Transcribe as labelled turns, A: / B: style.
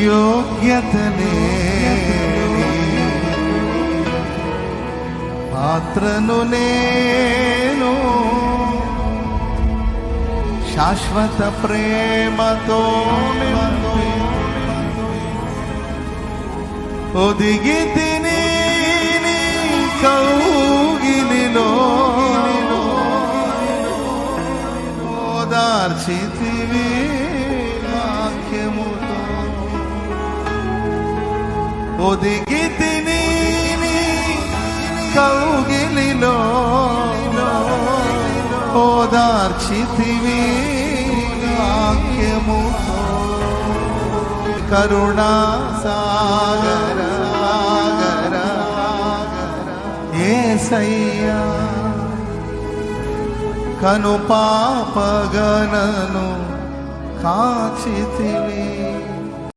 A: యోగ్యతనే పాత్రను నేను శాశ్వత ప్రేమతో ఒదిగి తిని కౌగిలిలో ఓదార్చితివి వాక్యముతో ఒదిగి తిని కౌగిలిలో ఓదార్చితివి వాక్యముతో కరుణా సాగర యేసయ్యా కను పాపగనను కాచితివి